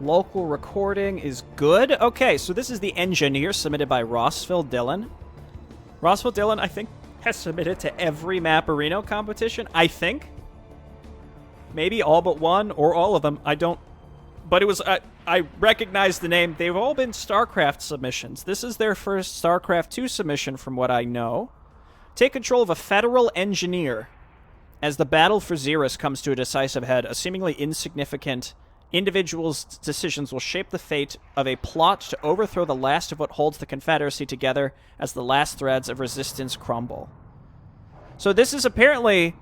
Local recording is good. Okay, so this is the engineer submitted by rossvilledylan. Rossvilledylan, I think, has submitted to every Maporino competition. I think. Maybe all but one or all of them. I don't. But it was. I recognize the name. They've all been StarCraft submissions. This is their first StarCraft II submission, from what I know. Take control of a federal engineer. As the battle for Xeris comes to a decisive head, a seemingly insignificant individual's decisions will shape the fate of a plot to overthrow the last of what holds the Confederacy together as the last threads of resistance crumble. So this is apparently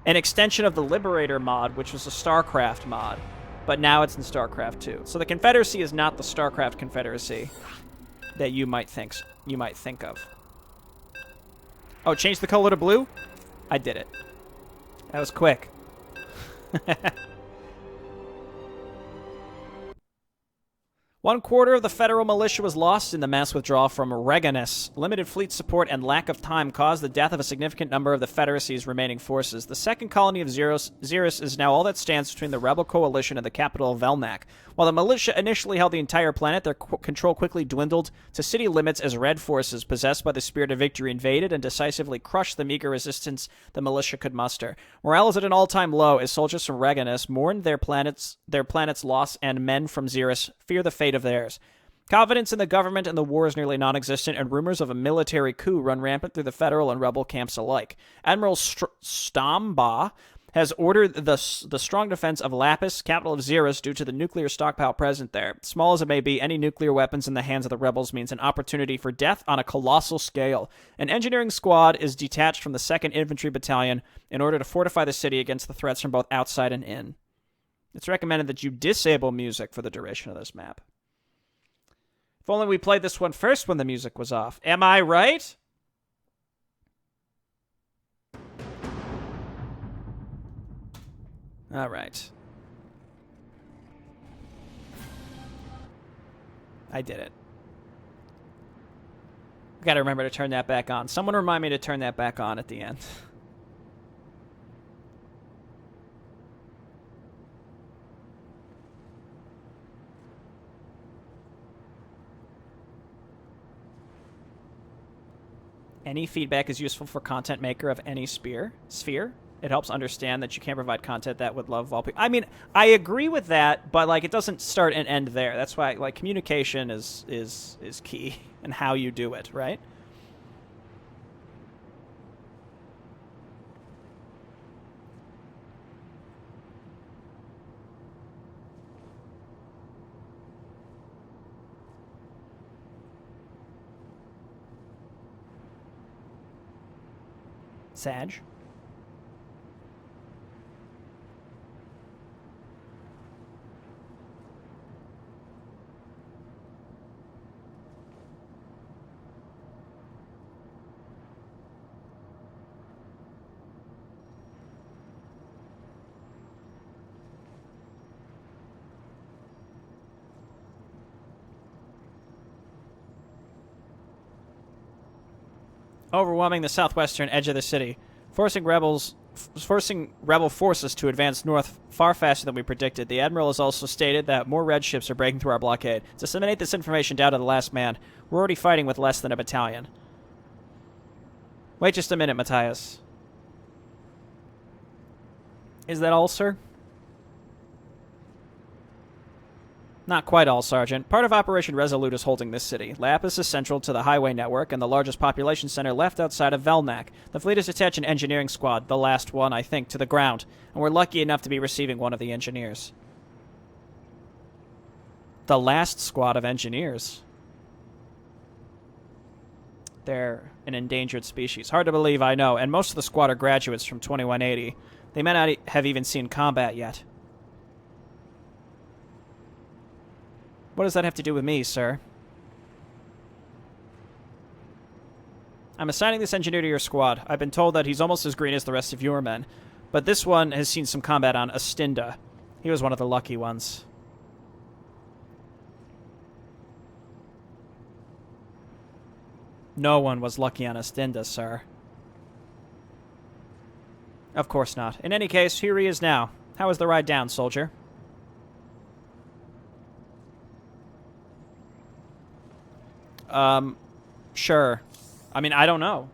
an extension of the Liberator mod, which was a StarCraft mod, but now it's in StarCraft II. So the Confederacy is not the StarCraft Confederacy that you might think of. Oh, change the color to blue? I did it. That was quick. 1/4 of the federal militia was lost in the mass withdrawal from Reganus. Limited fleet support and lack of time caused the death of a significant number of the Confederacy's remaining forces. The second colony of Xeris is now all that stands between the rebel coalition and the capital of Velnak. While the militia initially held the entire planet, their control quickly dwindled to city limits as Red forces, possessed by the spirit of victory, invaded and decisively crushed the meager resistance the militia could muster. Morale is at an all-time low as soldiers from Reganus mourn their planet's loss, and men from Xeris fear the fate of theirs. Confidence in the government and the war is nearly non-existent, and rumors of a military coup run rampant through the federal and rebel camps alike. Admiral Stambaugh has ordered the strong defense of Lapis, capital of Xeris, due to the nuclear stockpile present there. Small as it may be, any nuclear weapons in the hands of the rebels means an opportunity for death on a colossal scale. An engineering squad is detached from the 2nd Infantry Battalion in order to fortify the city against the threats from both outside and in. It's recommended that you disable music for the duration of this map. If only we played this one first when the music was off. Am I right? All right. I did it. Gotta remember to turn that back on. Someone remind me to turn that back on at the end. Any feedback is useful for content maker of any sphere. It helps understand that you can't provide content that would love all people. I mean, I agree with that, but like it doesn't start and end there. That's why like communication is key and how you do it, right? Sag. Overwhelming the southwestern edge of the city, forcing rebel forces to advance north far faster than we predicted. The Admiral has also stated that more red ships are breaking through our blockade. Disseminate this information down to the last man. We're already fighting with less than a battalion. Wait just a minute, Matthias. Is that all, sir? Not quite all, Sergeant. Part of Operation Resolute is holding this city. Lapis is central to the highway network and the largest population center left outside of Velnak. The fleet has attached an engineering squad, the last one, I think, to the ground, and we're lucky enough to be receiving one of the engineers. The last squad of engineers. They're an endangered species. Hard to believe, I know, and most of the squad are graduates from 2180. They may not have even seen combat yet. What does that have to do with me, sir? I'm assigning this engineer to your squad. I've been told that he's almost as green as the rest of your men, but this one has seen some combat on Astinda. He was one of the lucky ones. No one was lucky on Astinda, sir. Of course not. In any case, here he is now. How was the ride down, soldier? Sure. I mean, I don't know.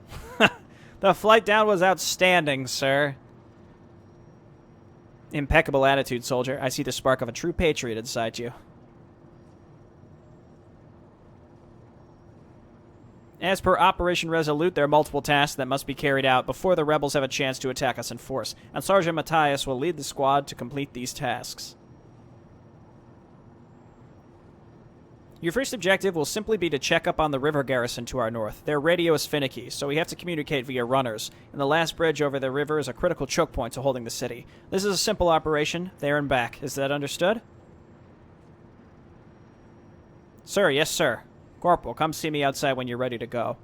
The flight down was outstanding, sir. Impeccable attitude, soldier. I see the spark of a true patriot inside you. As per Operation Resolute, there are multiple tasks that must be carried out before the rebels have a chance to attack us in force, and Sergeant Matthias will lead the squad to complete these tasks. Your first objective will simply be to check up on the river garrison to our north. Their radio is finicky, so we have to communicate via runners, and the last bridge over the river is a critical choke point to holding the city. This is a simple operation, there and back. Is that understood? Sir, yes, sir. Corporal, come see me outside when you're ready to go.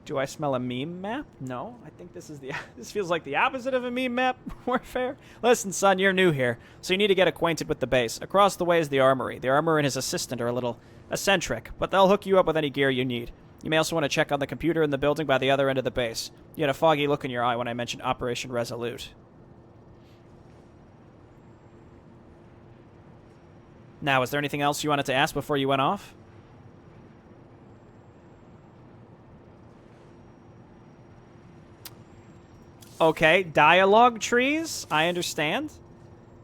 Do I smell a meme map? No, I think this feels like the opposite of a meme map warfare. Listen, son, you're new here, so you need to get acquainted with the base. Across the way is the armory. The armor and his assistant are a little eccentric, but they'll hook you up with any gear you need. You may also want to check on the computer in the building by the other end of the base. You had a foggy look in your eye when I mentioned Operation Resolute. Now, is there anything else you wanted to ask before you went off? Okay, dialogue trees? I understand.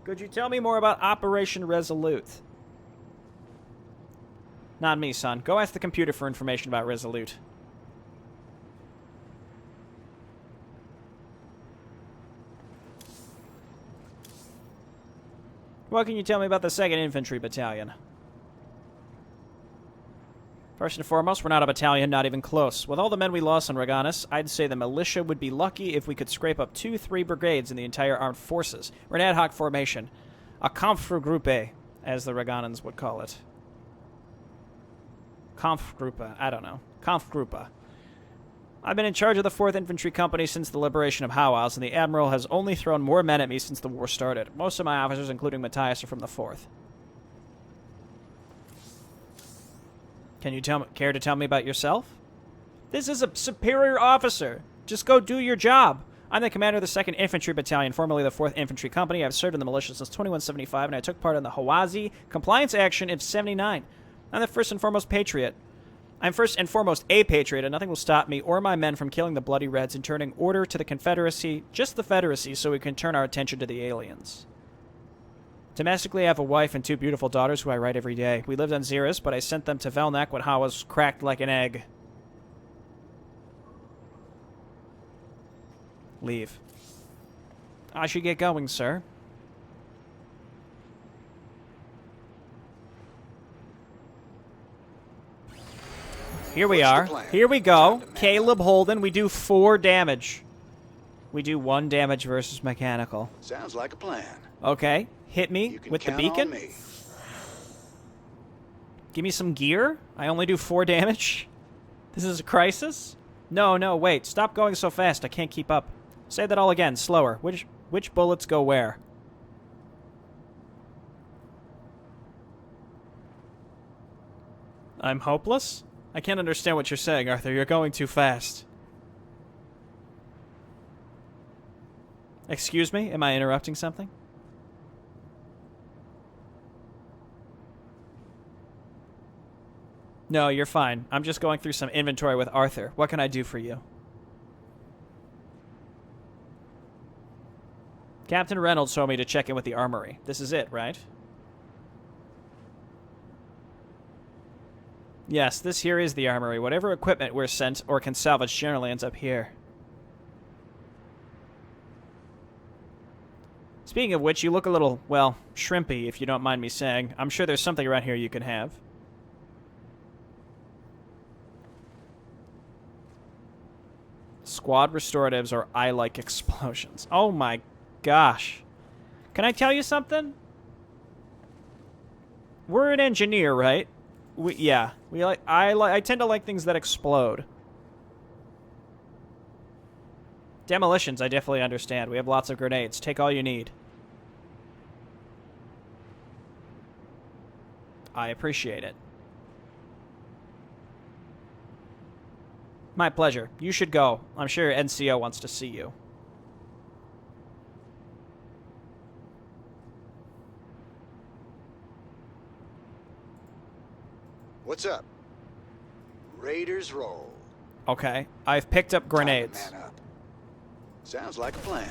Could you tell me more about Operation Resolute? Not me, son. Go ask the computer for information about Resolute. What can you tell me about the 2nd Infantry Battalion? First and foremost, we're not a battalion, not even close. With all the men we lost on Reganis, I'd say the militia would be lucky if we could scrape up 2-3 brigades in the entire armed forces. We're an ad hoc formation. A Kampfgruppe, as the Reganans would call it. Kampfgruppe, I don't know. Kampfgruppe. I've been in charge of the 4th Infantry Company since the liberation of Hauhaus, and the Admiral has only thrown more men at me since the war started. Most of my officers, including Matthias, are from the 4th. Can you care to tell me about yourself? This is a superior officer. Just go do your job. I'm the commander of the 2nd Infantry Battalion, formerly the 4th Infantry Company. I've served in the militia since 2175, and I took part in the Hawazi Compliance Action in 79. I'm the first and foremost patriot. I'm first and foremost a patriot, and nothing will stop me or my men from killing the Bloody Reds and turning order to the Confederacy, just the Federacy, so we can turn our attention to the aliens. Domestically, I have a wife and 2 beautiful daughters who I write every day. We lived on Xeris, but I sent them to Velnak when Hawa was cracked like an egg. Leave. I should get going, sir. Here we are. Here we go. Caleb Holden. We do 4 damage. We do 1 damage versus mechanical. Sounds like a plan. Okay. Hit me with the beacon. Give me some gear. I only do 4 damage. This is a crisis? No, wait. Stop going so fast. I can't keep up. Say that all again, slower. Which bullets go where? I'm hopeless? I can't understand what you're saying, Arthur. You're going too fast. Excuse me? Am I interrupting something? No, you're fine. I'm just going through some inventory with Arthur. What can I do for you? Captain Reynolds told me to check in with the armory. This is it, right? Yes, this here is the armory. Whatever equipment we're sent or can salvage generally ends up here. Speaking of which, you look a little, well, shrimpy, if you don't mind me saying. I'm sure there's something around here you can have. Squad restoratives or I-like explosions. Oh my gosh. Can I tell you something? We're an engineer, right? I tend to like things that explode. Demolitions, I definitely understand. We have lots of grenades. Take all you need. I appreciate it. My pleasure. You should go. I'm sure NCO wants to see you. What's up? Raiders roll. Okay. I've picked up grenades. Time to man up. Sounds like a plan.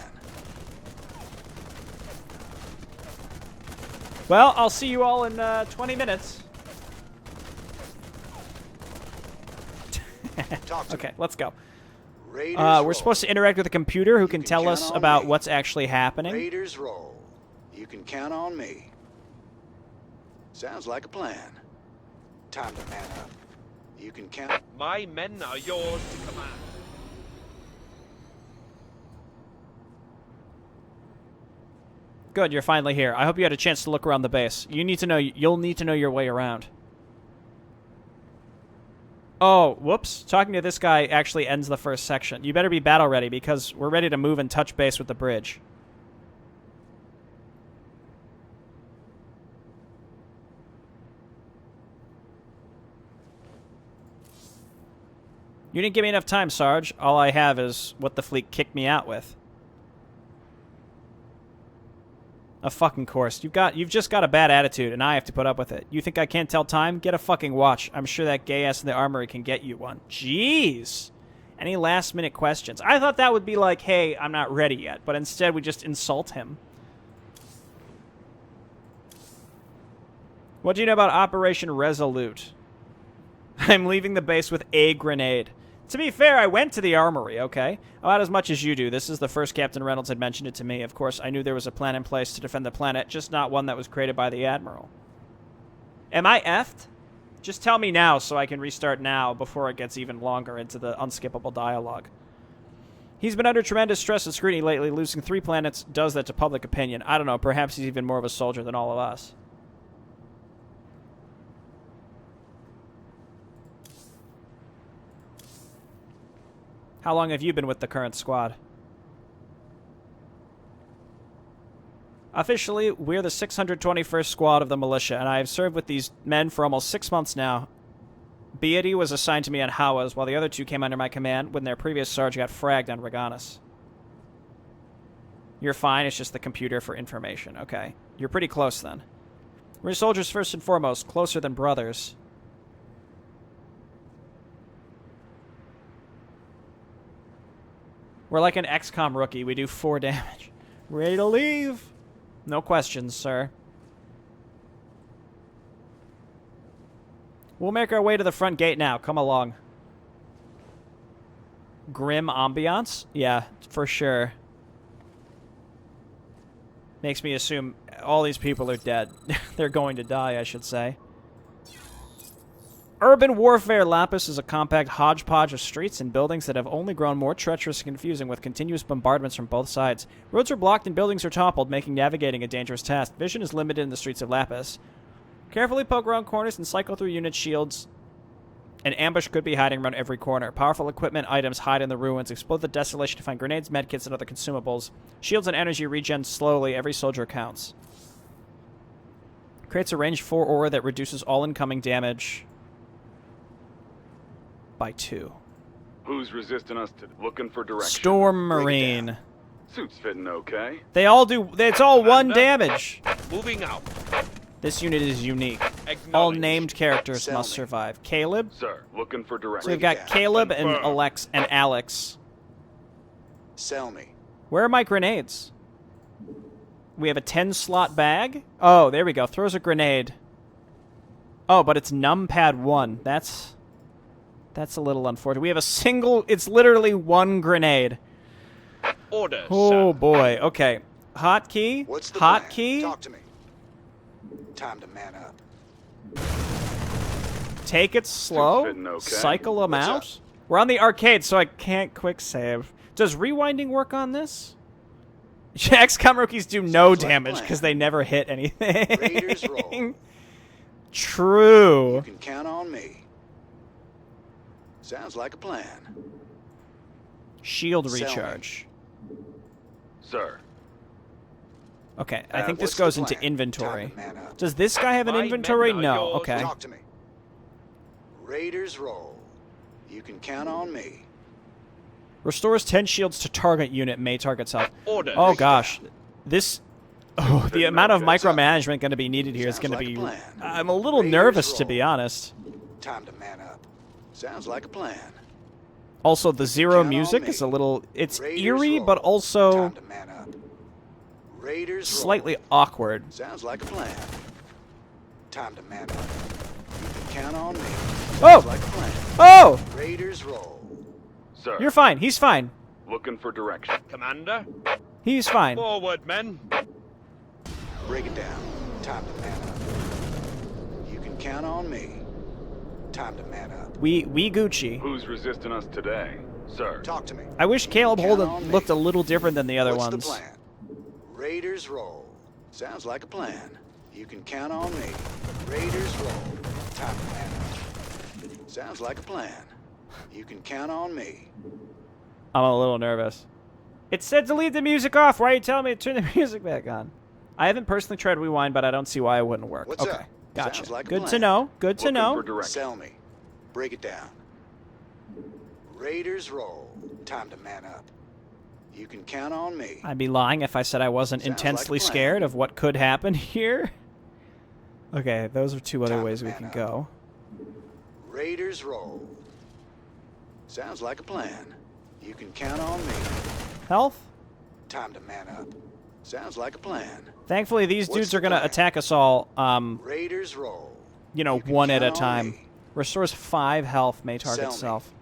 Well, I'll see you all in 20 minutes. Okay, let's go. We're supposed to interact with a computer who can tell us about what's actually happening. Raiders roll. You can count on me. Sounds like a plan. Time to man up. You can count. My men are yours to command. Good, you're finally here. I hope you had a chance to look around the base. You'll need to know your way around. Oh, whoops. Talking to this guy actually ends the first section. You better be battle ready because we're ready to move and touch base with the bridge. You didn't give me enough time, Sarge. All I have is what the fleet kicked me out with. A fucking course. You've just got a bad attitude, and I have to put up with it. You think I can't tell time? Get a fucking watch. I'm sure that gay ass in the armory can get you one. Jeez. Any last-minute questions? I thought that would be like, hey, I'm not ready yet, but instead we just insult him. What do you know about Operation Resolute? I'm leaving the base with a grenade. To be fair, I went to the armory, okay? About as much as you do. This is the first Captain Reynolds had mentioned it to me. Of course, I knew there was a plan in place to defend the planet, just not one that was created by the Admiral. Am I effed? Just tell me now so I can restart now before it gets even longer into the unskippable dialogue. He's been under tremendous stress and scrutiny lately. Losing 3 planets does that to public opinion. I don't know, perhaps he's even more of a soldier than all of us. How long have you been with the current squad? Officially, we're the 621st Squad of the Militia, and I have served with these men for almost 6 months now. Beatty was assigned to me on Hawas, while the other 2 came under my command when their previous Sarge got fragged on Reganis. You're fine, it's just the computer for information. Okay. You're pretty close, then. We're soldiers first and foremost, closer than brothers. We're like an XCOM rookie. We do 4 damage. Ready to leave? No questions, sir. We'll make our way to the front gate now. Come along. Grim ambiance? Yeah, for sure. Makes me assume all these people are dead. They're going to die, I should say. Urban warfare Lapis is a compact hodgepodge of streets and buildings that have only grown more treacherous and confusing with continuous bombardments from both sides. Roads are blocked and buildings are toppled, making navigating a dangerous task. Vision is limited in the streets of Lapis. Carefully poke around corners and cycle through unit shields. An ambush could be hiding around every corner. Powerful equipment items hide in the ruins. Explode the desolation to find grenades, medkits, and other consumables. Shields and energy regen slowly. Every soldier counts. Creates a ranged 4 aura that reduces all incoming damage by 2. Who's resisting us to looking for direction? Storm Marine. Suit's fitting okay. They all do. It's all 1 damage. Moving out. This unit is unique. All named characters must survive. Caleb. Sir, looking for direction. So we've got Caleb and Alex. Sell me. Where are my grenades? We have a 10-slot bag. Oh, there we go. Throws a grenade. Oh, but it's numpad 1. That's a little unfortunate. We have a single... It's literally 1 grenade. Order, Oh, sir. boy. Okay. Hotkey. What's the Hotkey. plan? Talk to me. Time to man up. Take it slow. fitting okay. Cycle them What's out. up? We're on the arcade, so I can't quick save. Does rewinding work on this? XCOM rookies do no Sounds like a damage plan. because they never hit anything. Raiders roll. True. You can count on me. Sounds like a plan. Shield Sell me. recharge. Sir, Okay, I think this What's the goes into plan? inventory. Time to man up. Does this guy have an My inventory? men are No. yours. Okay. Talk to me. Raiders roll. You can count on me. Restores 10 shields to target unit. May target self. Order. Oh gosh, this. Oh, the Fitting amount of okay. micromanagement going to be needed here is Sounds going to like be. a plan. I'm a little Raiders nervous to be roll. honest. Time to man up. Sounds like a plan. Also, the Zero Count on music me. is a little... It's Raiders eerie, roll. but also Time to man up. Raiders slightly roll. awkward. Sounds like a plan. Time to man up. You can count on me. Oh! Sounds like a plan. Oh! Raiders roll. Sir. You're fine. He's fine. Looking for direction. Commander. He's fine. Forward, men. Break it down. Time to man up. You can count on me. Time to man up. We Gucci. Who's resisting us today? Sir. Talk to me. I wish Caleb Count Holden on me. looked a little different than the other What's ones. the plan? Raiders roll. Sounds like a plan. You can count on me. Raiders roll. Time to man up. Sounds like a plan. You can count on me. I'm a little nervous. It said to leave the music off. Why are you telling me to turn the music back on? I haven't personally tried rewind, but I don't see why it wouldn't work. What's okay, up? gotcha. Sounds like a Good to plan. know. Good to Looking know. for direction. Sell me. Break it down. Raiders roll. Time to man up. You can count on me. I'd be lying if I said I wasn't Sounds like intensely a plan. scared of what could happen here. Okay, those are two other Time to ways we man can up. go. Raiders roll. Sounds like a plan. You can count on me. Health? Time to man up. Sounds like a plan. Thankfully, these What's dudes the are going to plan? attack us all, Raiders roll. you know, You can one at a count on time. me. Restores 5 health, may target Sell me. self.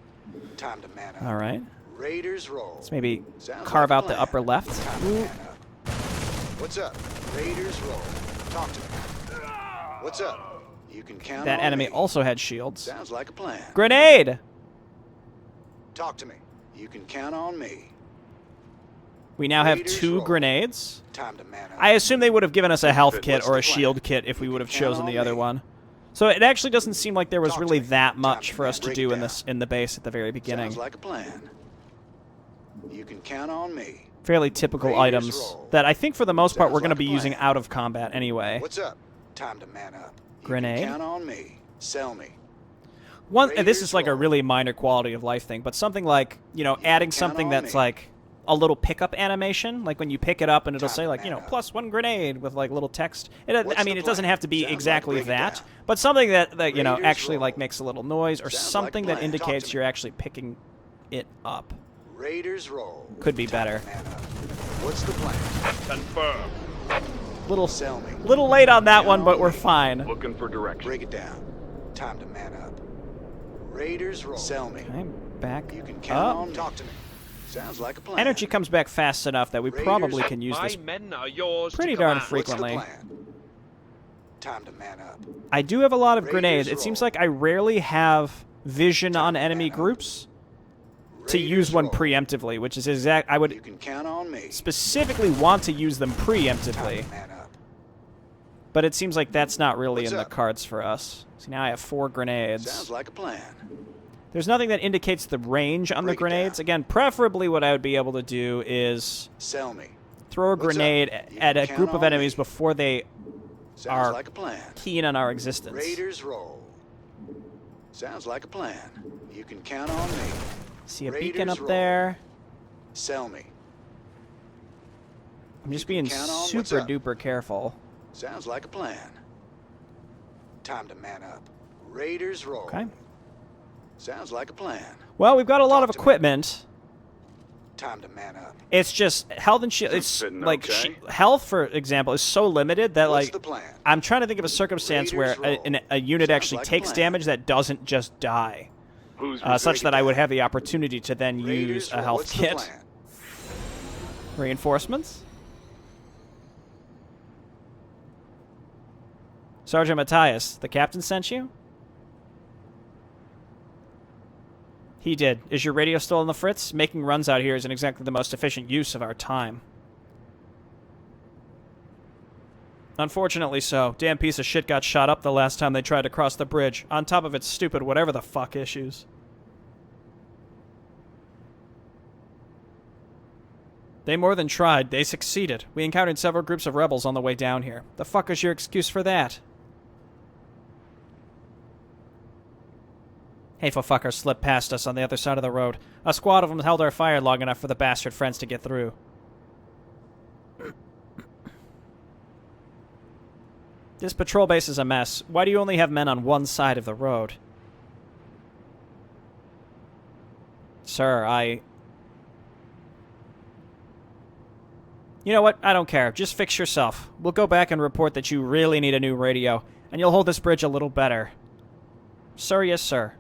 Time to man up. All right. Raiders roll. Let's maybe Sounds carve like a out the plan. upper left. Time to Ooh. man up. What's up? Raiders roll. Talk to me. What's up? You can count That on enemy me. also had shields. Sounds like a plan. Grenade! Talk to me. You can count on me. We now have Raiders 2 roll. grenades. Time to man up. I assume they would have given us a health kit What's or the a plan? shield kit if we You would can have count chosen on the other me. one. So it actually doesn't seem like there was Talk to really me. that Time much to for us to break do it in down. this in the base at the very beginning. Sounds like a plan. You can count on me. Fairly typical Raiders items roll. that I think for the most part Sounds we're going to like be a using plan. out of combat anyway. What's up? Time to man up. You Grenade? can count on me. Sell me. One, this Raiders is like a roll. really minor quality of life thing, but something like, you know, adding count something on that's me. like a little pickup animation, like when you pick it up and it'll Time say to like, you man know, up. +1 grenade with like little text. What's I mean, the it doesn't plan? have to be Sounds like exactly break it that, down. but something that you know, Raiders actually roll. like makes a little noise or Sounds like a something that plan. Talk to indicates me. you're actually picking it up. Raiders roll. Could be Time to better. man up. What's the plan? Confirm. Little Sell me. little late on that Count one, but on we're me. fine. Looking for direction. Break it down. Time to man up. Raiders roll. Sell me. Okay, back You can count up. on me. Talk to me. Sounds like a plan. Energy comes back fast enough that we Raiders probably roll. can use My this men are yours pretty to darn command. frequently. What's the plan? Time to man up. I do have a lot of Raiders grenades. It seems roll. like I rarely have vision Time on to enemy man up. groups to Raiders use one roll. preemptively, which is exact. I You would can count on me. specifically want to use them Time preemptively, to man up. but it seems like that's not really What's in up? the cards for us. So now I have 4 grenades. Sounds like a plan. There's nothing that indicates the range on the Break it grenades. down. Again, preferably what I would be able to do is Sell me. throw a What's up? grenade You at can a count group of on enemies me. before they Sounds are like a plan. keen on our existence. Raiders roll. Sounds like a plan. You can count on me. See a Raiders beacon up roll. there. Sell me. I'm just You can being count on what's super up. duper careful. Sounds like a plan. Time to man up. Raiders roll. Okay. Sounds like a plan. Well, we've got a lot Talk of to me. equipment. Time to man up. It's just health and shield. It's Fitting like okay? health, for example, is so limited that What's like the plan? I'm trying to think of a circumstance Raiders where roll. a unit Sounds actually like a takes plan. damage that doesn't just die, Who's such Break that it I would down. have the opportunity to then use Raiders a roll. health What's the kit. plan? Reinforcements. Sergeant Matthias, the captain sent you? He did. Is your radio still on the fritz? Making runs out here isn't exactly the most efficient use of our time. Unfortunately so. Damn piece of shit got shot up the last time they tried to cross the bridge, on top of its stupid whatever the fuck issues. They more than tried. They succeeded. We encountered several groups of rebels on the way down here. The fuck is your excuse for that? Hateful fuckers slipped past us on the other side of the road. A squad of them held our fire long enough for the bastard friends to get through. This patrol base is a mess. Why do you only have men on one side of the road? Sir, You know what? I don't care. Just fix yourself. We'll go back and report that you really need a new radio, and you'll hold this bridge a little better. Sir, yes, sir.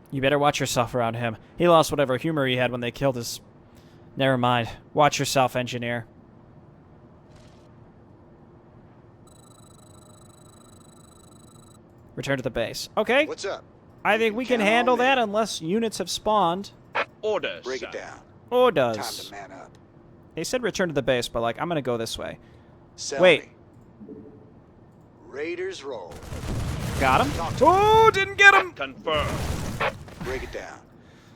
You better watch yourself around him. He lost whatever humor he had when they killed his... Never mind. Watch yourself, engineer. Return to the base. Okay. What's up? I think we can count on handle me. that unless units have spawned. Orders, Break sir. it down. Or Time does. to man up. They said return to the base, but, like, I'm gonna go this way. Sell Wait. me. Raiders roll. Got him? Oh, didn't get him! Confirm. Break it down.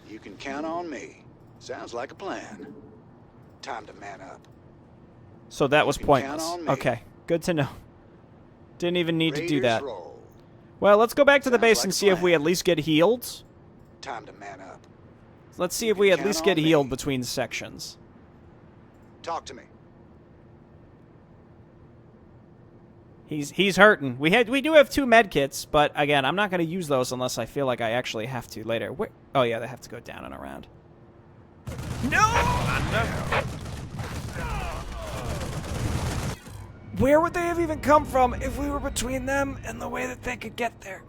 You can count on me. Sounds like a plan. Time to man up. So that was You can count pointless. on me. Okay, good to know. Didn't even need to do Raiders that. roll. Well, let's go back to the Sounds base like and a see if we plan. at least get healed. Time to man up. Let's see You if can we at count least on get me. healed between sections. Talk to me. He's hurting. We do have 2 med kits, but again, I'm not going to use those unless I feel like I actually have to later. Oh yeah, they have to go down and around. No! Where would they have even come from if we were between them and the way that they could get there?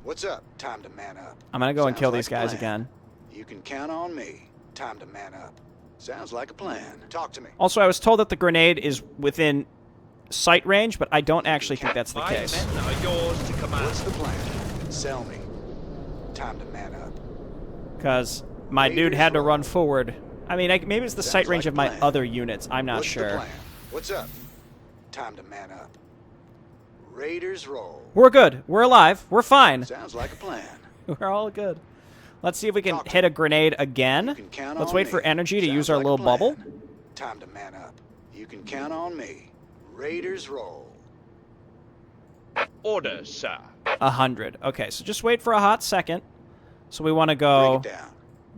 What's up? Time to man up. I'm going to go and Sounds kill like these a guys plan. again. You can count on me. Time to man up. Sounds like a plan. Talk to me. Also, I was told that the grenade is within sight range, but I don't actually think that's the My case. men are yours to What's command. the plan? Sell me. Time to man up. Because my dude Raiders had to roll. run forward. I mean, maybe it's the sight Sounds range like of a my plan. other units. I'm not What's sure. the plan? What's up? Time to man up. Raiders roll. We're good. We're alive. We're fine. Sounds like a plan. We're all good. Let's see if we can Talk to hit me. a grenade You again. can count Let's on wait me. for energy to Sounds use our like a little plan. bubble. Time to man up. You can count on me. Raiders roll. Orders, sir. 100. Okay, so just wait for a hot second. So we want to Break go it down.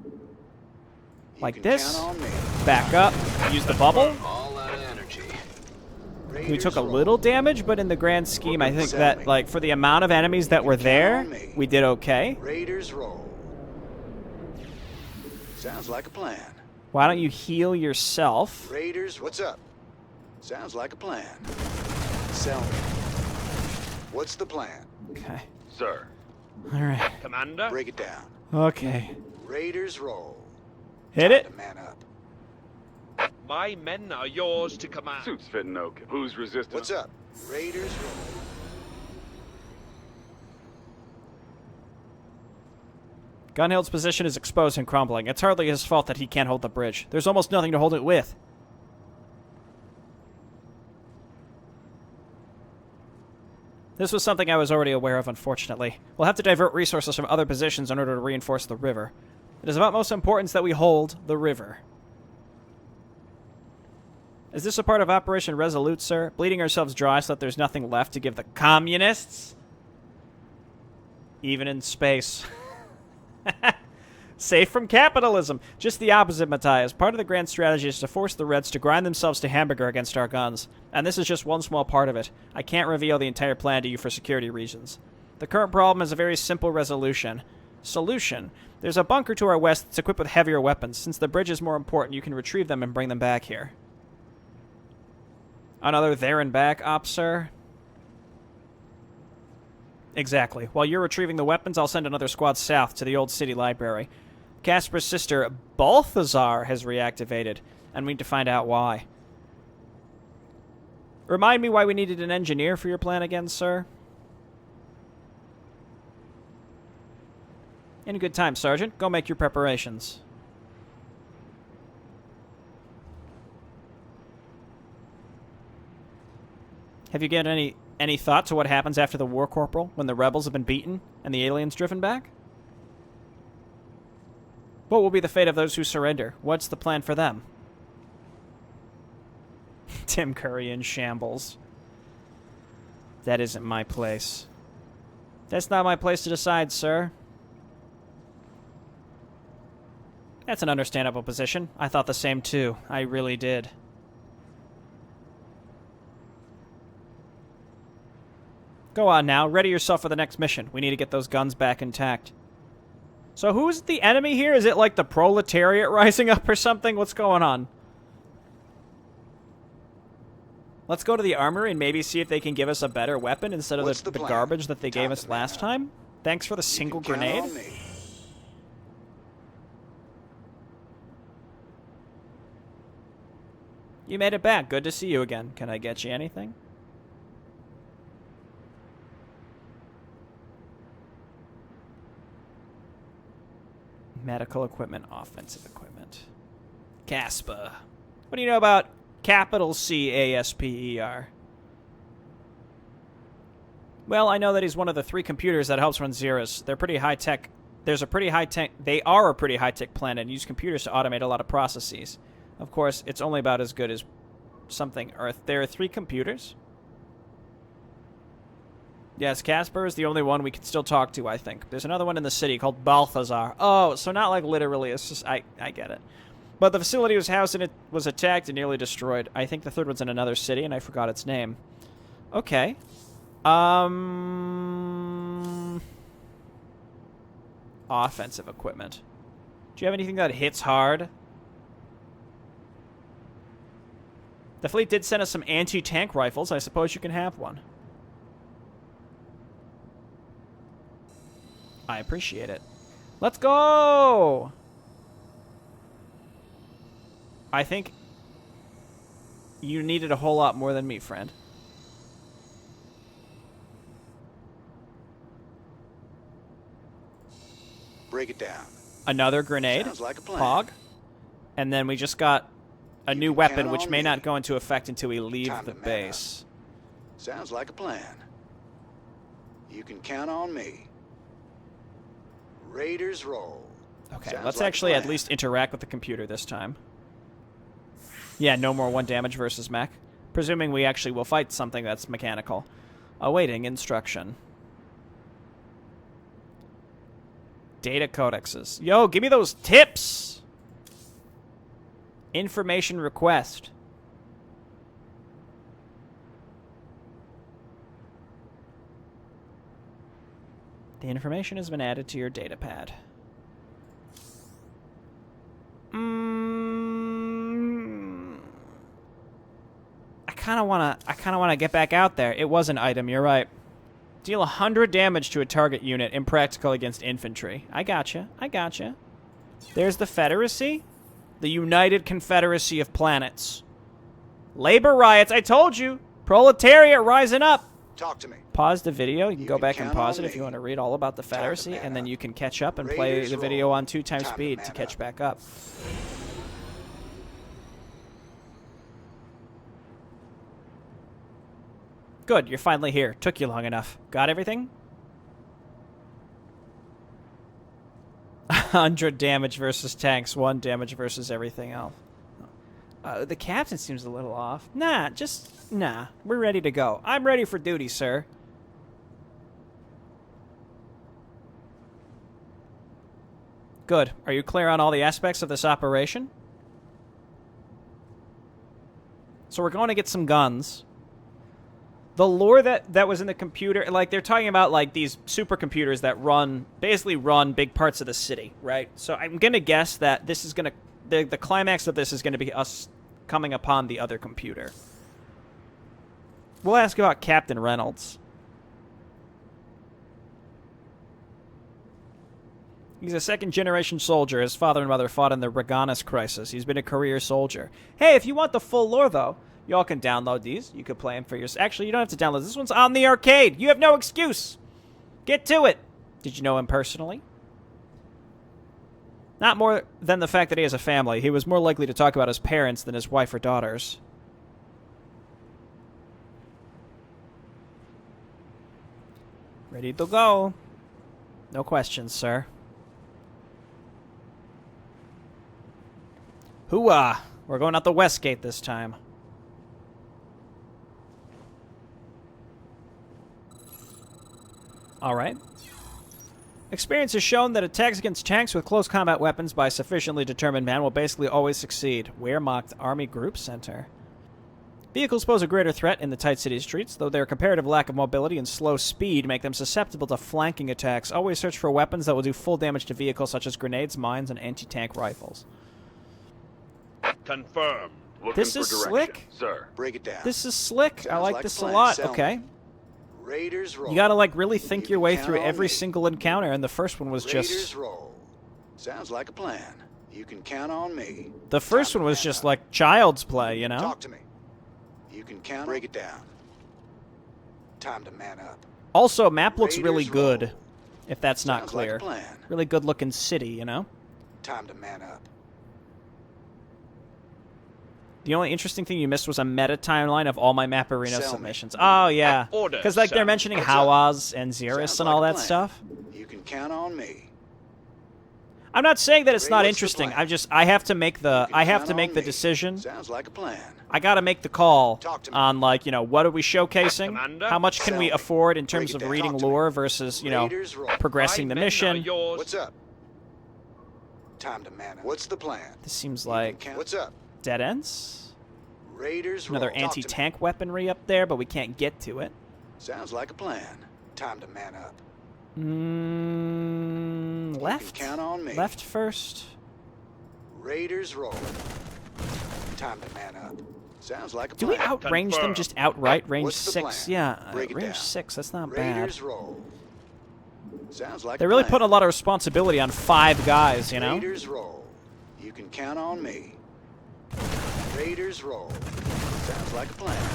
You like can this. count on me. Back up. Use the bubble. All out of energy. We Raiders took a roll. little damage, but in the grand scheme, I think Sell that, me. like, for the amount of enemies that were count there, on me. we did okay. Raiders roll. Sounds like a plan. Why don't you heal yourself? Raiders, what's up? Sounds like a plan. Sell me. What's the plan? Okay. Sir. All right. Commander. Break it down. Okay. Raiders roll. Hit Time it. to man up. My men are yours to command. Suits fit no. Who's resisting? What's up? Raiders roll. Gunhild's position is exposed and crumbling. It's hardly his fault that he can't hold the bridge. There's almost nothing to hold it with. This was something I was already aware of, unfortunately. We'll have to divert resources from other positions in order to reinforce the river. It is of utmost importance that we hold the river. Is this a part of Operation Resolute, sir? Bleeding ourselves dry so that there's nothing left to give the communists? Even in space. Safe from capitalism. Just the opposite, Matthias. Part of the grand strategy is to force the Reds to grind themselves to hamburger against our guns. And this is just one small part of it. I can't reveal the entire plan to you for security reasons. The current problem is a very simple solution. There's a bunker to our west that's equipped with heavier weapons. Since the bridge is more important, you can retrieve them and bring them back here. Another there and back op, sir? Exactly. While you're retrieving the weapons, I'll send another squad south to the old city library. Casper's sister, Balthazar, has reactivated, and we need to find out why. Remind me why we needed an engineer for your plan again, sir? In good time, Sergeant. Go make your preparations. Have you given any thought to what happens after the war, Corporal, when the rebels have been beaten and the aliens driven back? What will be the fate of those who surrender? What's the plan for them? Tim Curry in shambles. That isn't my place. That's not my place to decide, sir. That's an understandable position. I thought the same, too. I really did. Go on now. Ready yourself for the next mission. We need to get those guns back intact. So who's the enemy here? Is it like the proletariat rising up or something? What's going on? Let's go to the armory and maybe see if they can give us a better weapon instead of the garbage that they gave us last time. Thanks for the single grenade. You made it back. Good to see you again. Can I get you anything? Medical equipment, offensive equipment. Casper. What do you know about capital C-A-S-P-E-R? Well, I know that he's one of the 3 computers that helps run Xeris. They're pretty high-tech. They are a pretty high-tech planet and use computers to automate a lot of processes. Of course, it's only about as good as something Earth. There are 3 computers. Yes, Casper is the only one we can still talk to, I think. There's another one in the city called Balthazar. Oh, so not like literally. It's just, I get it. But the facility was housed and it was attacked and nearly destroyed. I think the 3rd one's in another city, and I forgot its name. Okay. Offensive equipment. Do you have anything that hits hard? The fleet did send us some anti-tank rifles. I suppose you can have one. I appreciate it. Let's go! I think you needed a whole lot more than me, friend. Break it down. Another grenade. Sounds like a plan. Pog. And then we just got a new weapon, which may not go into effect until we leave the base. Sounds like a plan. You can count on me. Raiders roll. Okay, let's actually at least interact with the computer this time. Yeah, no more 1 damage versus mech. Presuming we actually will fight something that's mechanical. Awaiting instruction. Data codexes. Yo, give me those tips! Information request. The information has been added to your data pad. I kind of want to get back out there. It was an item, you're right. Deal 100 damage to a target unit, impractical against infantry. I gotcha. There's the Federacy. The United Confederacy of Planets. Labor riots, I told you! Proletariat rising up! Talk to me. Pause the video. You can go back and pause it if you want to read all about the Federacy, and then you can catch up and play the video on 2 times speed to catch back up. Good, you're finally here. Took you long enough. Got everything? 100 damage versus tanks, 1 damage versus everything else. The captain seems a little off. Nah. We're ready to go. I'm ready for duty, sir. Good. Are you clear on all the aspects of this operation? So we're going to get some guns. The lore that was in the computer, like, they're talking about, like, these supercomputers that basically run big parts of the city, right? So I'm going to guess that this is going to, the climax of this is going to be us coming upon the other computer. We'll ask about Captain Reynolds. He's a second-generation soldier. His father and mother fought in the Reganis crisis. He's been a career soldier. Hey, if you want the full lore, though, y'all can download these. You can play them for yourself. Actually, you don't have to download. This one's on the arcade. You have no excuse. Get to it. Did you know him personally? Not more than the fact that he has a family. He was more likely to talk about his parents than his wife or daughters. Ready to go. No questions, sir. Hooah! We're going out the west gate this time. All right. Experience has shown that attacks against tanks with close combat weapons by sufficiently determined men will basically always succeed. Wehrmacht Army Group Center. Vehicles pose a greater threat in the tight city streets, though their comparative lack of mobility and slow speed make them susceptible to flanking attacks. Always search for weapons that will do full damage to vehicles such as grenades, mines, and anti-tank rifles. Confirmed. Looking This for is direction, slick. sir. Break it down. This is slick. I Sounds like like this a a plan. lot. Sell me. Okay. Raiders roll. You gotta, like, really think You your can way count through on every me. single encounter, and the first one was Raiders just... roll. Sounds like a plan. You can count on me. The first Time one to was man just up. like child's play, you know? Talk to me. You can count. Break it down. Time to man up. Also, map looks Raiders really good, roll. if that's not Sounds like clear. a plan. Really good looking city, you know? Time to man up. The only interesting thing you missed was a meta timeline of all my Maporino Sell me. submissions. Oh, yeah. Order, Because, like, they're sir. mentioning What's up? Hawaz and Xeris Sounds and like all a that plan. stuff. You can count on me. I'm not saying that it's Ray, not what's the interesting. plan? I have to make the You can count on the me. decision. Sounds like a plan. I got to make the call Talk to me. on, like, you know, what are we showcasing? Commander? How much can Sell we me. afford in Break terms it of down. reading Talk to me. lore versus, you know, Raiders roll. progressing My the men are mission? yours. What's up? Time to man up. What's the plan? This seems You like can count. What's up? dead ends. Raiders Another roll. Talk to me. anti-tank weaponry up there, but we can't get to it. Sounds like a plan. Time to man up. Left? count on me. Left first? Raiders roll. Time to man up. Sounds like a Do plan. we outrange them Confirm. just outright? Range What's the 6? plan? Yeah, Break it range down. 6. That's not bad. Raiders roll. Sounds like They're a really plan. putting a lot of responsibility on 5 guys, you know? Raiders roll. You can count on me. Raiders roll. Sounds like a plan.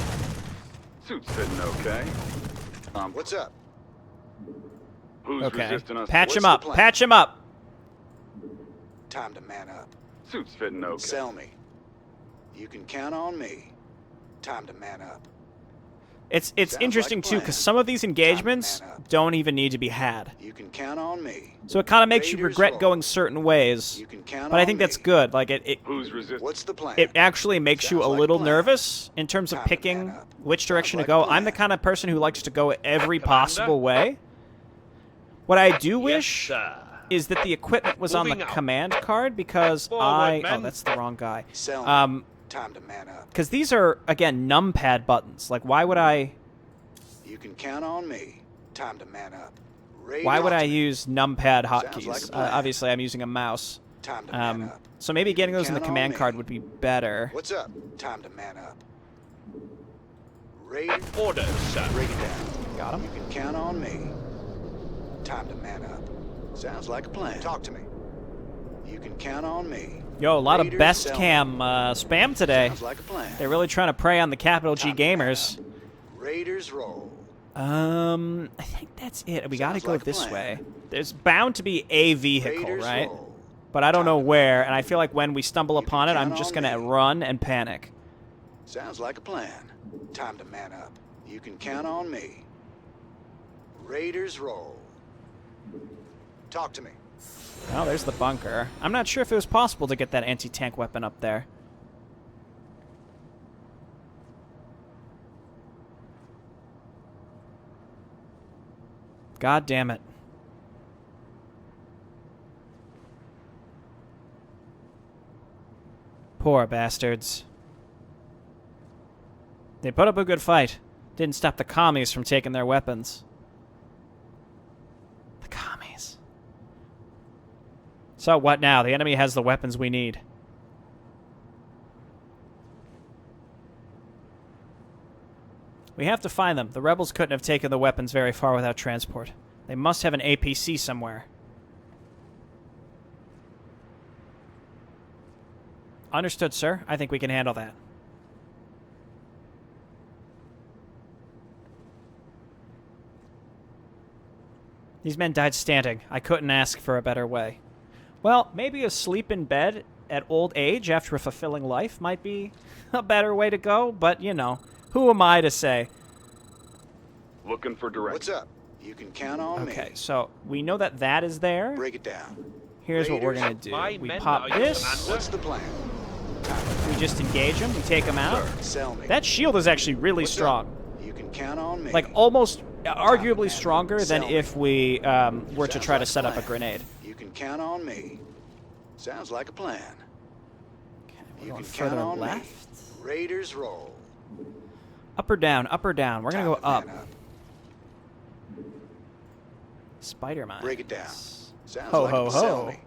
Suit's fitting okay. What's up? Who's Okay. resisting us? Patch What's him the up. plan? Patch him up. Time to man up. Suit's fitting okay. Sell me. You can count on me. Time to man up. It's Sounds interesting, like a too, plan. because some of these engagements man up. don't even need to be had. You can count on me. So it kind of makes you Raiders regret roll. going certain ways. You can count But on I think that's me. good. Like, it Who's resisting? What's the plan? it actually makes you Sounds a like a little plan. nervous in terms of Time to picking man up. which direction Sounds to like go. a I'm the plan. kind of person who likes to go every Commander? possible way. What I do Yes, wish sir. is that the equipment was on the Moving out. command card because Forward, men. oh, that's the wrong guy. Sell me. Time to man up. Because these are, again, numpad buttons. Like, why would I You can count on me. Time to man up. Raiders why would I to me. use numpad Sounds hotkeys? like a plan. Obviously, I'm using a mouse. Time to man up. So maybe You getting can those in the count on command me. card would be better. What's up? Time to man up. Raiders. Order, sir. Break it down. Got him. You can count on me. Time to man up. Sounds like a plan. Talk to me. You can count on me. Yo, a lot of Raiders best sell cam spam today. Sounds like a plan. They're really trying to prey on the capital G Time to man gamers. up. Raiders roll. I think that's it. We gotta Sounds go like a this plan. way. There's bound to be a vehicle, Raiders right? roll. But I don't know Time to where, and I feel like when we stumble You can upon it, I'm count just on gonna me. run and panic. Sounds like a plan. Time to man up. You can count on me. Raiders roll. Talk to me. Oh, there's the bunker. I'm not sure if it was possible to get that anti-tank weapon up there. God damn it. Poor bastards. They put up a good fight. Didn't stop the commies from taking their weapons. The commies. So what now? The enemy has the weapons we need. We have to find them. The rebels couldn't have taken the weapons very far without transport. They must have an APC somewhere. Understood, sir. I think we can handle that. These men died standing. I couldn't ask for a better way. Well, maybe a sleep in bed at old age after a fulfilling life might be a better way to go, but, you know, who am I to say? Looking for direction. What's up? You can count on me. Okay, so we know that that is there. Break it down. Here's what we're Raiders, going to do. my We men pop are your this. commander. What's the plan? We just engage them. We take them out. Sell me. That shield is actually really What's strong. up? You can count on me. Like, almost arguably stronger than Sell me. if we were to Sounds try to like set a up a plan. grenade. You can count on me. Sounds like a plan. We're You going can count further on left. me. Raiders roll. Up or down? Up or down? We're going to go Time up. man Spider mine. Break it down. Sounds Ho, like ho, a sell ho. me.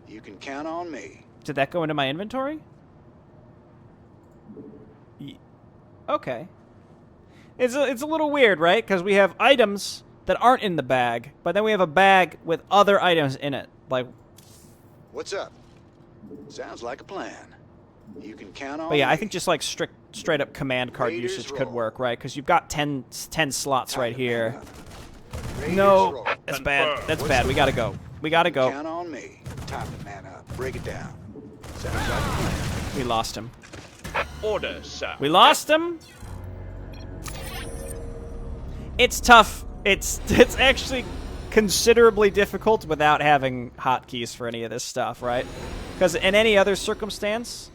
You can count on me. Did that go into my inventory? Okay. It's a little weird, right? Because we have items that aren't in the bag, but then we have a bag with other items in it. Like, What's up? Sounds like a plan. You can count on but yeah, me. I think just like straight up command card Raiders usage could roll. work, right? Because you've got 10 slots Time right to here. man up. Raiders No, roll. that's bad. Confirm. That's What's bad. the We gotta plan? go. We gotta go. Count on me. Time to man up. Break it down. Sounds like a plan. We lost him. Order, sir. We lost him. It's tough. It's actually considerably difficult without having hotkeys for any of this stuff, right? Because in any other circumstance,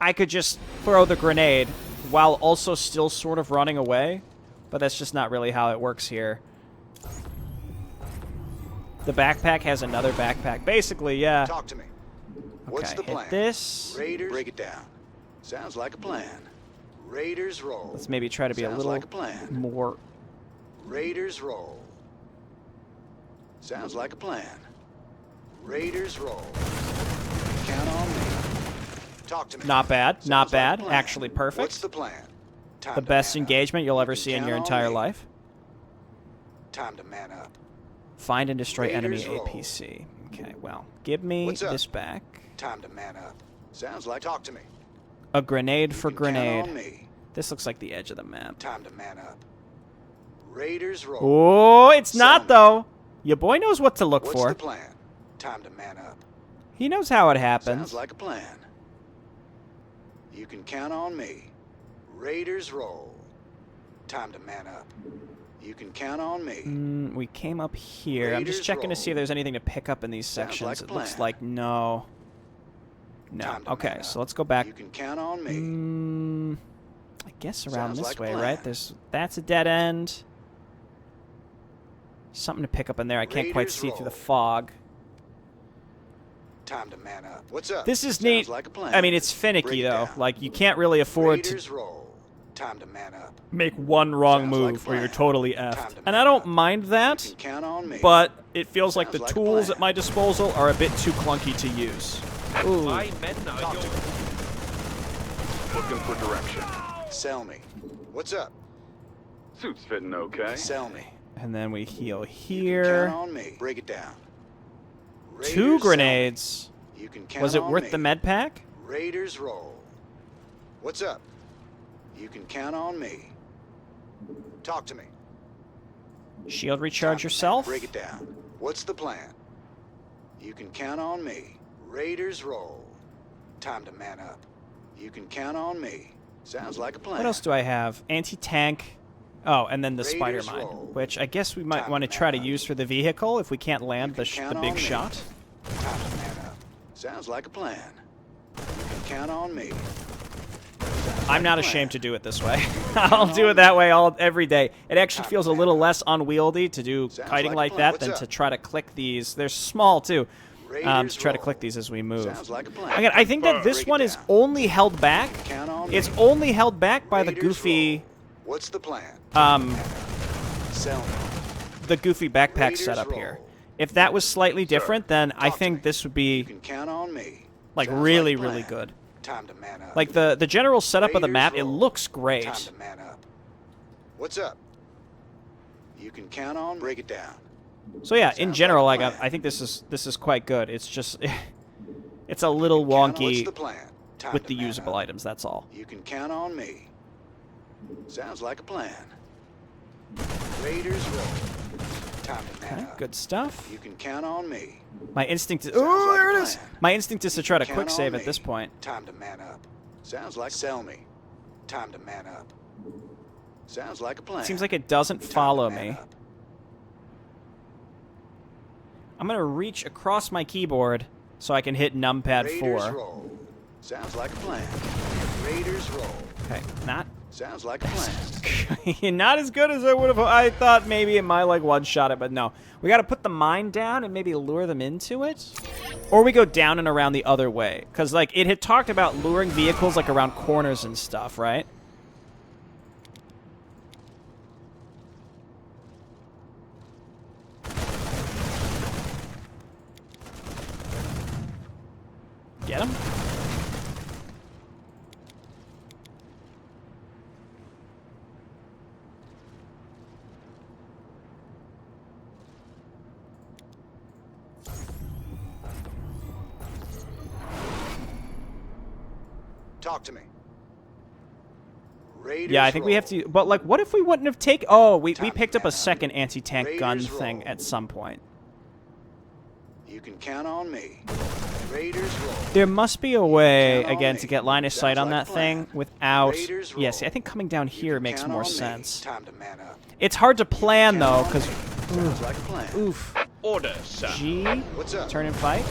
I could just throw the grenade while also still sort of running away, but that's just not really how it works here. The backpack has another backpack. Basically, yeah. Talk to me. What's Okay, the plan? hit this. Raiders. Break it down. Sounds like a plan. Raiders roll. Let's maybe try to be a Sounds little like a plan. more... Raiders roll. Sounds like a plan. Raiders roll. Count on me. Talk to me. Not bad. Sounds Not like a bad. plan. Actually perfect. What's the plan? Time The to best man up. engagement you'll ever You can see in count your on entire me. life. Time to man up. Find and destroy enemy Raiders roll. APC. Okay, well, give me What's up? this back. Time to man up. Sounds like talk to me. A grenade for You can count on grenade. me. This looks like the edge of the map. Time to man up. Raiders roll. Oh, it's not, Sound. though. Your boy knows what to look What's for. the plan? Time to man up. He knows how it happens. Sounds like a plan. You can count on me. Raiders roll. Time to man up. You can count on me. We came up here. I'm just Raiders checking to roll. see if there's anything to pick up in these Sounds sections. like a It looks plan. like no. No. Time to Okay, man so up. let's go back. You can count on me. I guess around Sounds this like a way, plan. right? That's a dead end. Something to pick up in there. I can't quite Raiders see through the roll. fog. Time to man up. What's up? This is Sounds neat. like a plan. I mean, it's finicky, Break it though. down. Like, you can't really afford to Raiders roll. Time to man up. make one wrong Sounds like move a or you're plan. totally Time effed. to And man I don't up. mind You that, can count on me. but it feels like the Sounds like a tools plan. at my disposal are a bit too clunky to use. Ooh. My men are Talk to yours. me. Looking for direction. Sell me. What's up? Suit's fitting okay. Sell me. And then we heal You can here. count on me. Break it down. Raiders, Two sell me. grenades. You can count Was it on worth me. the med pack? Raiders roll. What's up? You can count on me. Talk to me. Shield Time recharge to yourself? Break it down. What's the plan? You can count on me. Raiders roll. Time to man up. You can count on me. Sounds like a plan. What else do I have? Anti-tank. Oh, and then the Raiders spider mine, roll. which I guess we might Time want to to try to man up. use for the vehicle if we can't land You the, can the count big on me. shot. Time to man up. Sounds like a plan. You can count on me. I'm not ashamed to do it this way. I'll do it that way every day. It actually Time feels to a man little up. less unwieldy to do Sounds kiting like like a plan. that What's than up? to try to click these. They're small too. Raiders To try to roll. click these as we move. Sounds like a plan. Again, I think that this Break it one is down. only held back. Count on It's me. only held back by the Raiders goofy, roll. What's the plan? Sell me. the goofy backpack Raiders setup here. roll. If that was slightly different, then I Talk to think me. this would You be can count on me. like Sounds really, like a really plan. good. Time to man up. Like the general setup of the Raiders map, it roll. looks great. Time to man up. What's up? You can count on. Break it down. So yeah, in Sounds general, like like a plan. I think this is quite good. It's just it's a little Count on- What's wonky the plan? Time with to the man usable up. items. That's all. You can count on me. Sounds like a plan. Raiders roll. Time to man Okay, up. good stuff. You can count on me. My instinct is Sounds oh, like there a it is. plan. My instinct is to try to Count quick on save me. at this point. Time to man up. Sounds like sell me. Time to man up. Sounds like a plan. Seems like it doesn't Time to follow man me. up. I'm gonna reach across my keyboard so I can hit numpad Raiders 4. roll. Sounds like a plan. Raiders roll. Okay, not Sounds like a plan. Not as good as I would have. I thought maybe it might like one-shot it, but no. We got to put the mine down and maybe lure them into it, or we go down and around the other way, because like it had talked about luring vehicles like around corners and stuff, right? Get him. Talk to me. Raiders Yeah, I think we have to. But like, what if we wouldn't have taken? Oh, we picked up a second anti-tank gun Raiders thing roll. at some point. You can count on me. Raiders roll. There must be a way Count on again me. to get line of sight Sounds on like that a plan. thing without. Raiders Yeah, see, I roll. think coming down You here can makes count more on me. sense. Time to man up. It's hard to plan Count though, on because me. Sounds like a plan. oof. Order, sir. G. What's up? Turn and fight.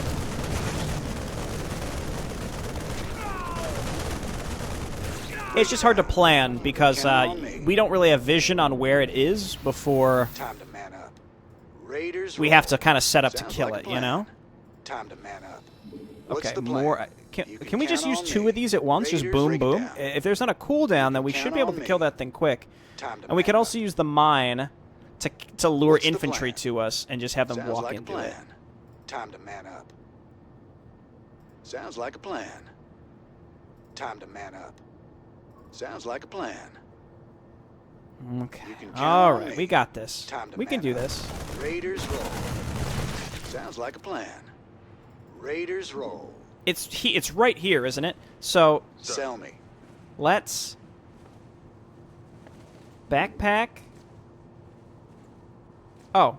It's just hard to plan because Count on me. we don't really have vision on where it is before Time to man up. Raiders we roll. have to kind of set up to Sounds kill like a it, you plan. know? Time to man up. What's Okay, the plan? more. You Can we just count use on 2 me. of these at once? Just Raiders, boom, break it boom. down. If there's not a cooldown, then we Count should be able on to me. kill that thing quick. Time to And we man could up. also use the mine to lure What's the infantry plan? to us and just have them Sounds walk like a into plan. it. Time to man up. Sounds like a plan. Time to man up. Sounds like a plan. Okay. You can count All on right, me. we got this. Time to We can man do up. this. Raiders roll. Sounds like a plan. Raiders roll. It's right here, isn't it? So Sell me. let's backpack. Oh,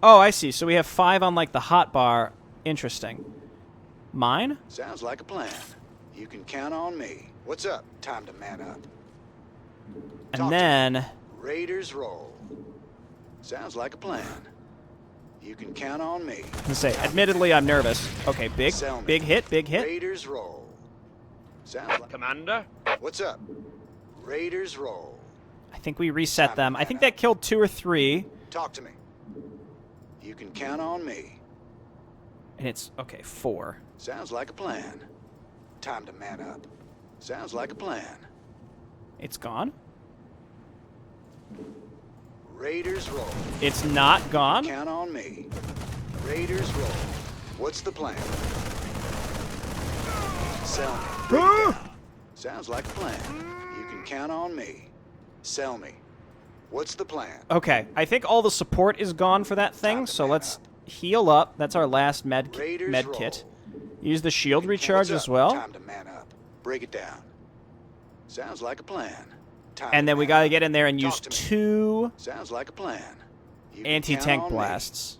I see. So we have 5 on like the hot bar. Interesting. Mine? Sounds like a plan. You can count on me. What's up? Time to man up. And Talk to then Raiders roll. Sounds like a plan. You can count on me. let's say, admittedly, I'm nervous. Okay, big Sell me. hit, big hit. Raiders roll. Sounds like. Commander? What's up? Raiders roll. I think we reset them. I think that killed 2 or 3, Talk to me. You can count on me. and it's okay 4. Sounds like a plan. Time to man up. Sounds like a plan. It's gone. Raiders roll. It's not gone. Count on me. Raiders roll. What's the plan? Sell me. Break it down. Sounds like a plan. You can count on me. Sell me. What's the plan? Okay, I think all the support is gone for that thing, Time to so man let's up. heal up. That's our last med Raiders kit. roll. Use the shield recharge What's as up? well. Time to man up. Break it down. Sounds like a plan. Time And to then we man gotta up. get in there and Talk use to me. 2 Sounds like a plan. You can anti-tank count on me. blasts.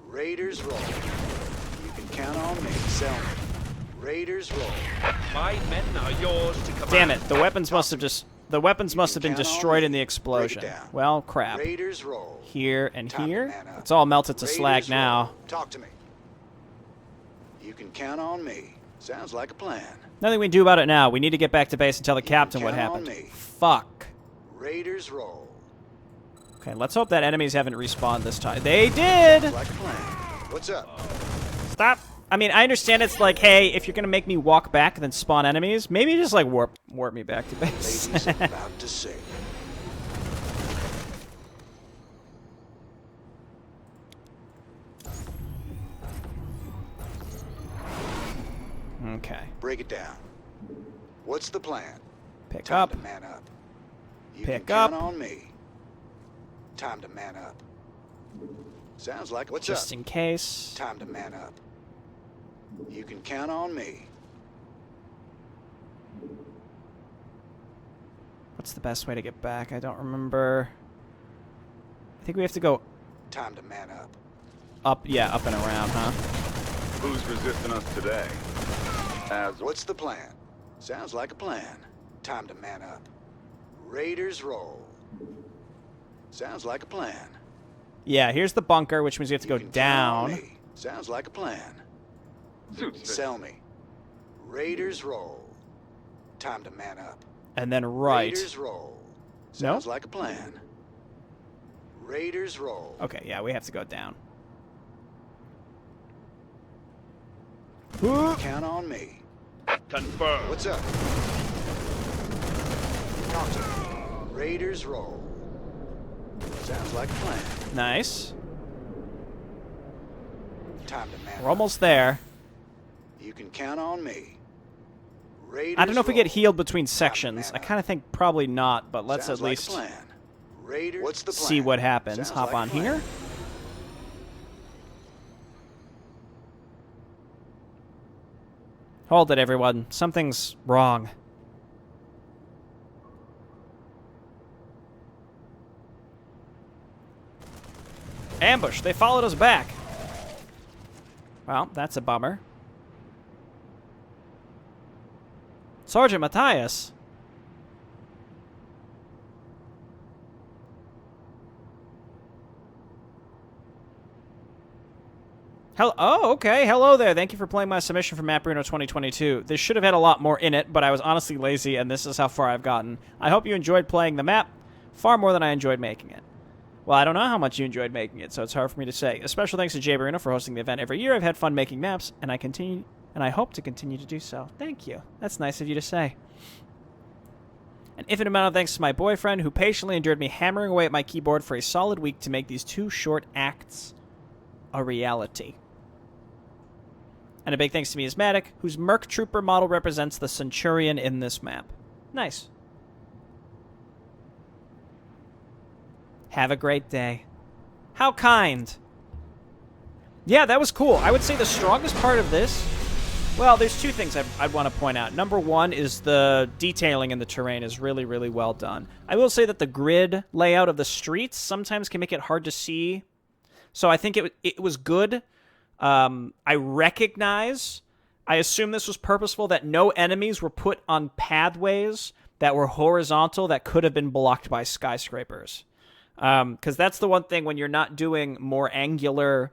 Raiders roll. You can count on me. Sell me. Raiders roll. My men are yours to command. Damn it, the weapons must have You been can count on destroyed me. in the Break it explosion. down. Well, crap. Raiders roll. Here and Time to here. man up. It's all melted to Raiders slag now. roll. Talk to me. You can count on me. Sounds like a plan. Nothing we can do about it now. We need to get back to base and tell the captain what count on happened. me. Fuck. Raiders roll. Okay, let's hope that enemies haven't respawned this time. They did! Sounds like a plan. What's up? Stop. I mean, I understand it's like, hey, if you're gonna make me walk back and then spawn enemies, maybe just like warp me back to base. Ladies about to sing. Okay. Break it down. What's the plan? Pick Time up. to man up. You Pick can count up. on me. Time to man up. Sounds like what's Just up? in case. Time to man up. You can count on me. What's the best way to get back? I don't remember. I think we have to go Time to man up. up, yeah, up and around, huh? Who's resisting us today? As What's the plan? Sounds like a plan. Time to man up. Raiders roll. Sounds like a plan. Yeah, here's the bunker, which means we have to You go can count on down. me. Sounds like a plan. suits fit. Sell me. Raiders roll. Time to man up. and then right. Raiders roll. Sounds like a plan. Raiders roll. Okay, yeah, we have to go down. Count on me. Confirm. What's up? Talk to me. Raiders roll. Sounds like a plan. Nice. Time to man We're almost there. You can count on me. Raiders I don't know if we get roll. healed between sections. I kind of think probably not, but let's Sounds at least like a plan. Raiders, what's the plan? see what happens. Sounds Hop like a on plan. here. Hold it, everyone. Something's wrong. Ambush. They followed us back. Well, that's a bummer. Sergeant Matthias. Oh, okay. Hello there. Thank you for playing my submission for Maporino 2022. This should have had a lot more in it, but I was honestly lazy, and this is how far I've gotten. I hope you enjoyed playing the map far more than I enjoyed making it. Well, I don't know how much you enjoyed making it, so it's hard for me to say. A special thanks to Maporino for hosting the event every year. I've had fun making maps, and I hope to continue to do so. Thank you. That's nice of you to say. An infinite amount of thanks to my boyfriend, who patiently endured me hammering away at my keyboard for a solid week to make these 2 short acts a reality. And a big thanks to Miasmatic, whose Merc Trooper model represents the Centurion in this map. Nice. Have a great day. How kind. Yeah, that was cool. I would say the strongest part of this... Well, there's 2 things I'd want to point out. Number 1 is the detailing in the terrain is really, really well done. I will say that the grid layout of the streets sometimes can make it hard to see. So I think it was good. I recognize, I assume this was purposeful, that no enemies were put on pathways that were horizontal that could have been blocked by skyscrapers. Because that's the one thing when you're not doing more angular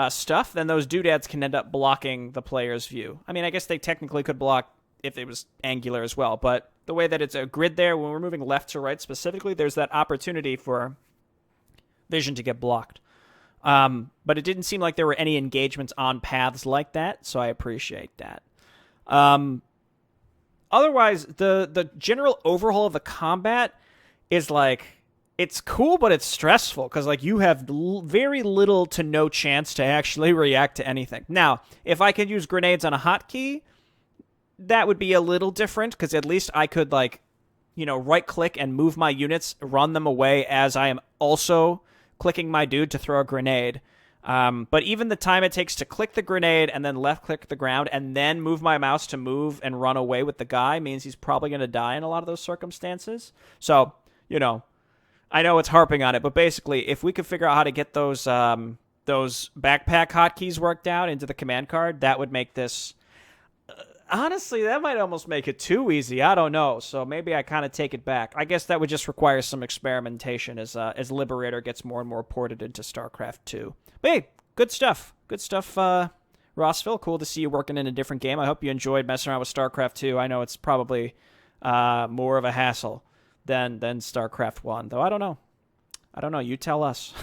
stuff, then those doodads can end up blocking the player's view. I mean, I guess they technically could block if it was angular as well, but the way that it's a grid there, when we're moving left to right specifically, there's that opportunity for vision to get blocked. But it didn't seem like there were any engagements on paths like that, so I appreciate that. Otherwise, the general overhaul of the combat is like, it's cool, but it's stressful, because like you have very little to no chance to actually react to anything. Now, if I could use grenades on a hotkey, that would be a little different, because at least I could like, right-click and move my units, run them away as I am also clicking my dude to throw a grenade. But even the time it takes to click the grenade and then left-click the ground and then move my mouse to move and run away with the guy means he's probably going to die in a lot of those circumstances. So, I know it's harping on it, but basically, if we could figure out how to get those backpack hotkeys worked out into the command card, that would make this... honestly, that might almost make it too easy. I don't know. So maybe I kind of take it back. I guess that would just require some experimentation as Liberator gets more and more ported into StarCraft II. But hey, good stuff. Good stuff, Rossville. Cool to see you working in a different game. I hope you enjoyed messing around with StarCraft II. I know it's probably more of a hassle than StarCraft 1, though I don't know. You tell us.